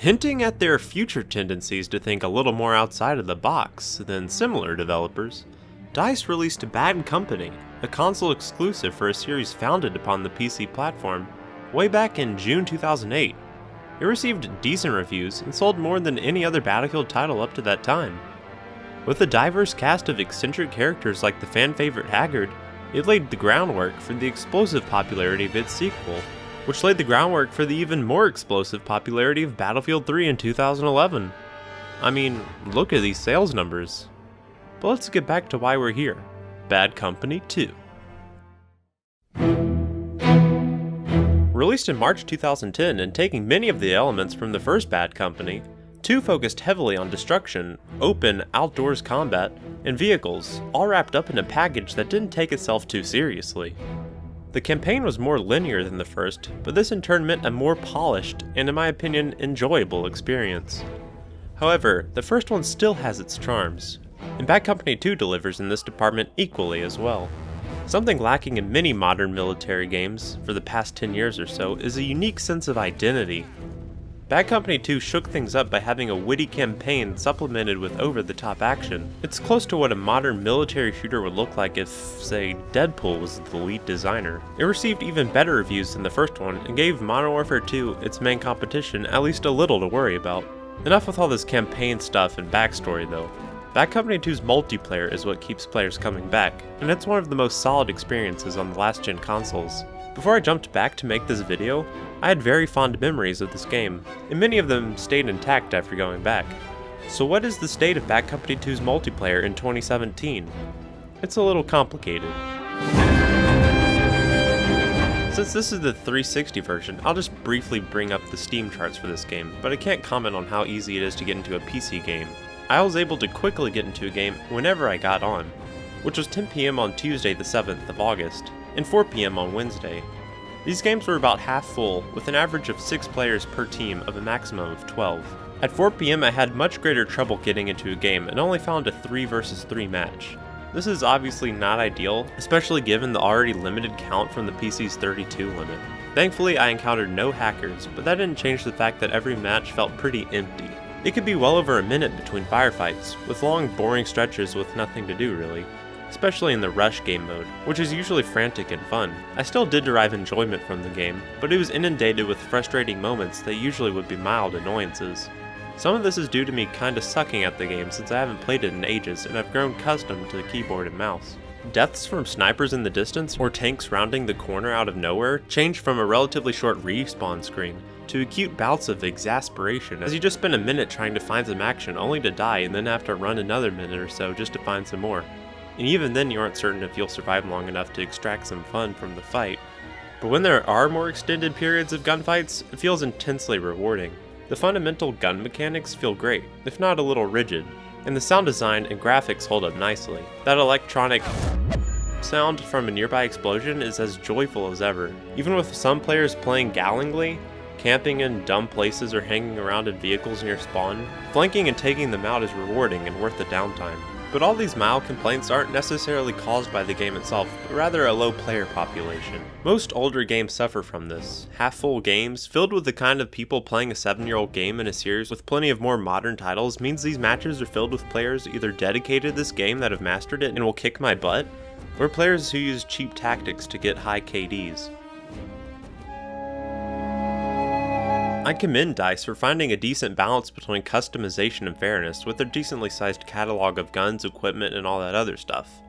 Hinting at their future tendencies to think a little more outside of the box than similar developers, DICE released Bad Company, a console exclusive for a series founded upon the PC platform, way back in June 2008. It received decent reviews and sold more than any other Battlefield title up to that time. With a diverse cast of eccentric characters like the fan-favorite Haggard, it laid the groundwork for the explosive popularity of its sequel, which laid the groundwork for the even more explosive popularity of Battlefield 3 in 2011. I mean, look at these sales numbers. But let's get back to why we're here. Bad Company 2. Released in March 2010 and taking many of the elements from the first Bad Company, 2 focused heavily on destruction, open, outdoors combat, and vehicles, all wrapped up in a package that didn't take itself too seriously. The campaign was more linear than the first, but this in turn meant a more polished, and in my opinion, enjoyable experience. However, the first one still has its charms, and Bad Company 2 delivers in this department equally as well. Something lacking in many modern military games for the past 10 years or so is a unique sense of identity. Bad Company 2 shook things up by having a witty campaign supplemented with over-the-top action. It's close to what a modern military shooter would look like if, say, Deadpool was the lead designer. It received even better reviews than the first one and gave Modern Warfare 2, its main competition, at least a little to worry about. Enough with all this campaign stuff and backstory though. Bad Company 2's multiplayer is what keeps players coming back, and it's one of the most solid experiences on the last-gen consoles. Before I jumped back to make this video, I had very fond memories of this game, and many of them stayed intact after going back. So what is the state of Bad Company 2's multiplayer in 2017? It's a little complicated. Since this is the 360 version, I'll just briefly bring up the Steam charts for this game, but I can't comment on how easy it is to get into a PC game. I was able to quickly get into a game whenever I got on, which was 10 PM on Tuesday the 7th of August, and 4 PM on Wednesday. These games were about half full, with an average of 6 players per team of a maximum of 12. At 4 PM I had much greater trouble getting into a game and only found a 3 versus 3 match. This is obviously not ideal, especially given the already limited count from the PC's 32 limit. Thankfully I encountered no hackers, but that didn't change the fact that every match felt pretty empty. It could be well over a minute between firefights, with long boring stretches with nothing to do really. Especially in the rush game mode, which is usually frantic and fun. I still did derive enjoyment from the game, but it was inundated with frustrating moments that usually would be mild annoyances. Some of this is due to me kinda sucking at the game since I haven't played it in ages and I've grown accustomed to the keyboard and mouse. Deaths from snipers in the distance or tanks rounding the corner out of nowhere change from a relatively short respawn screen to acute bouts of exasperation as you just spend a minute trying to find some action only to die and then have to run another minute or so just to find some more. And even then you aren't certain if you'll survive long enough to extract some fun from the fight. But when there are more extended periods of gunfights, it feels intensely rewarding. The fundamental gun mechanics feel great, if not a little rigid, and the sound design and graphics hold up nicely. That electronic sound from a nearby explosion is as joyful as ever. Even with some players playing gallantly, camping in dumb places or hanging around in vehicles near spawn, flanking and taking them out is rewarding and worth the downtime. But all these mild complaints aren't necessarily caused by the game itself, but rather a low player population. Most older games suffer from this. Half-full games, filled with the kind of people playing a 7-year-old game in a series with plenty of more modern titles, means these matches are filled with players either dedicated to this game that have mastered it and will kick my butt, or players who use cheap tactics to get high KDs. I commend DICE for finding a decent balance between customization and fairness with their decently sized catalog of guns, equipment, and all that other stuff.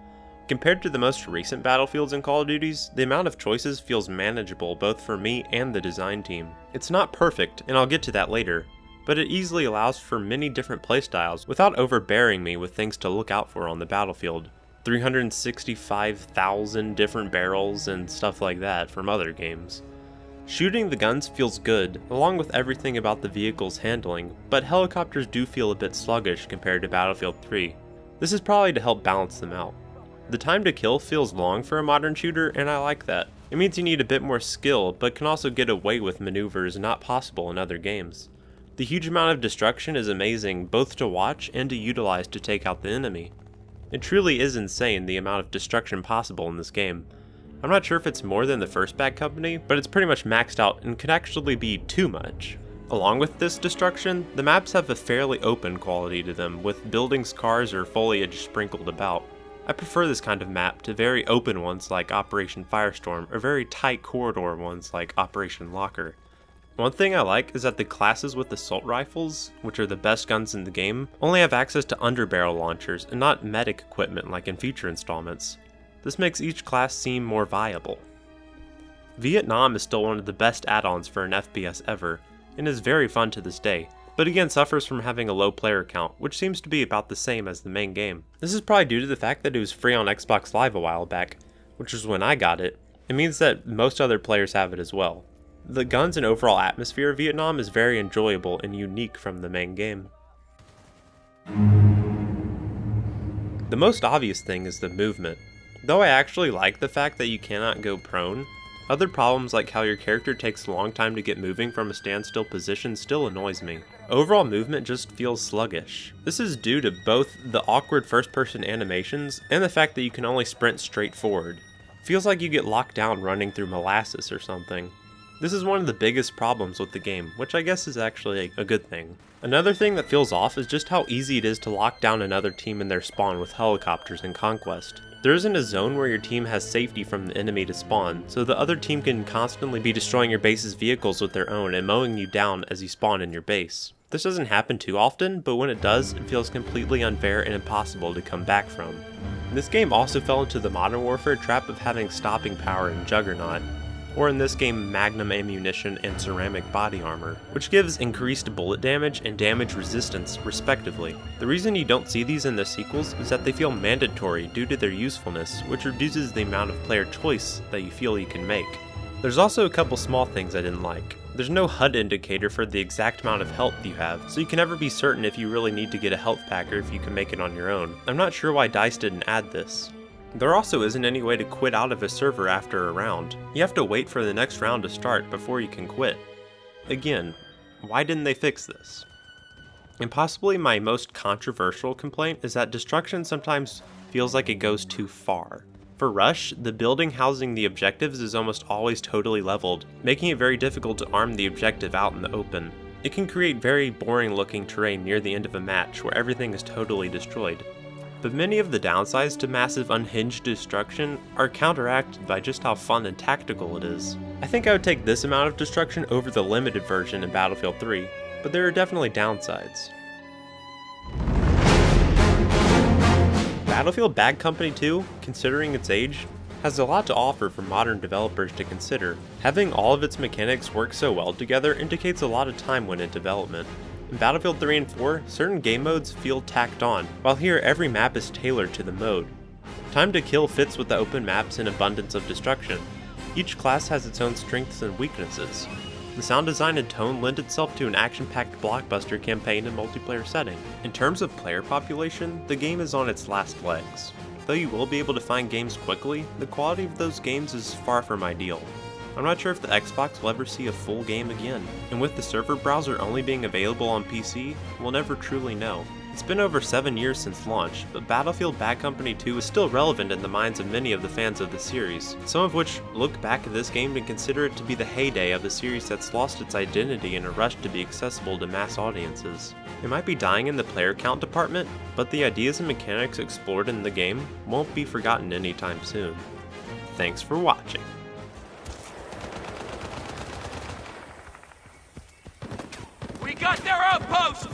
Compared to the most recent Battlefields and Call of Duties, the amount of choices feels manageable both for me and the design team. It's not perfect, and I'll get to that later, but it easily allows for many different playstyles without overbearing me with things to look out for on the battlefield. 365,000 different barrels and stuff like that from other games. Shooting the guns feels good, along with everything about the vehicle's handling, but helicopters do feel a bit sluggish compared to Battlefield 3. This is probably to help balance them out. The time to kill feels long for a modern shooter, and I like that. It means you need a bit more skill, but can also get away with maneuvers not possible in other games. The huge amount of destruction is amazing both to watch and to utilize to take out the enemy. It truly is insane the amount of destruction possible in this game. I'm not sure if it's more than the first Bad Company, but it's pretty much maxed out and could actually be too much. Along with this destruction, the maps have a fairly open quality to them, with buildings, cars, or foliage sprinkled about. I prefer this kind of map to very open ones like Operation Firestorm, or very tight corridor ones like Operation Locker. One thing I like is that the classes with assault rifles, which are the best guns in the game, only have access to underbarrel launchers and not medic equipment like in future installments. This makes each class seem more viable. Vietnam is still one of the best add-ons for an FPS ever, and is very fun to this day, but again suffers from having a low player count, which seems to be about the same as the main game. This is probably due to the fact that it was free on Xbox Live a while back, which was when I got it. It means that most other players have it as well. The guns and overall atmosphere of Vietnam is very enjoyable and unique from the main game. The most obvious thing is the movement. Though I actually like the fact that you cannot go prone, other problems like how your character takes a long time to get moving from a standstill position still annoys me. Overall movement just feels sluggish. This is due to both the awkward first-person animations and the fact that you can only sprint straight forward. It feels like you get locked down running through molasses or something. This is one of the biggest problems with the game, which I guess is actually a good thing. Another thing that feels off is just how easy it is to lock down another team in their spawn with helicopters in Conquest. There isn't a zone where your team has safety from the enemy to spawn, so the other team can constantly be destroying your base's vehicles with their own and mowing you down as you spawn in your base. This doesn't happen too often, but when it does, it feels completely unfair and impossible to come back from. This game also fell into the Modern Warfare trap of having stopping power in Juggernaut, or in this game Magnum ammunition and ceramic body armor, which gives increased bullet damage and damage resistance respectively. The reason you don't see these in the sequels is that they feel mandatory due to their usefulness, which reduces the amount of player choice that you feel you can make. There's also a couple small things I didn't like. There's no HUD indicator for the exact amount of health you have, so you can never be certain if you really need to get a health pack or if you can make it on your own. I'm not sure why DICE didn't add this. There also isn't any way to quit out of a server after a round. You have to wait for the next round to start before you can quit. Again, why didn't they fix this? And possibly my most controversial complaint is that destruction sometimes feels like it goes too far. For Rush, the building housing the objectives is almost always totally leveled, making it very difficult to arm the objective out in the open. It can create very boring looking terrain near the end of a match where everything is totally destroyed. But many of the downsides to massive unhinged destruction are counteracted by just how fun and tactical it is. I think I would take this amount of destruction over the limited version in Battlefield 3, but there are definitely downsides. Battlefield Bad Company 2, considering its age, has a lot to offer for modern developers to consider. Having all of its mechanics work so well together indicates a lot of time went in development. In Battlefield 3 and 4, certain game modes feel tacked on, while here every map is tailored to the mode. Time to Kill fits with the open maps and abundance of destruction. Each class has its own strengths and weaknesses. The sound design and tone lend itself to an action-packed blockbuster campaign and multiplayer setting. In terms of player population, the game is on its last legs. Though you will be able to find games quickly, the quality of those games is far from ideal. I'm not sure if the Xbox will ever see a full game again, and with the server browser only being available on PC, we'll never truly know. It's been over 7 years since launch, but Battlefield Bad Company 2 is still relevant in the minds of many of the fans of the series, some of which look back at this game and consider it to be the heyday of the series that's lost its identity in a rush to be accessible to mass audiences. It might be dying in the player count department, but the ideas and mechanics explored in the game won't be forgotten anytime soon. Thanks for watching. We got their outpost!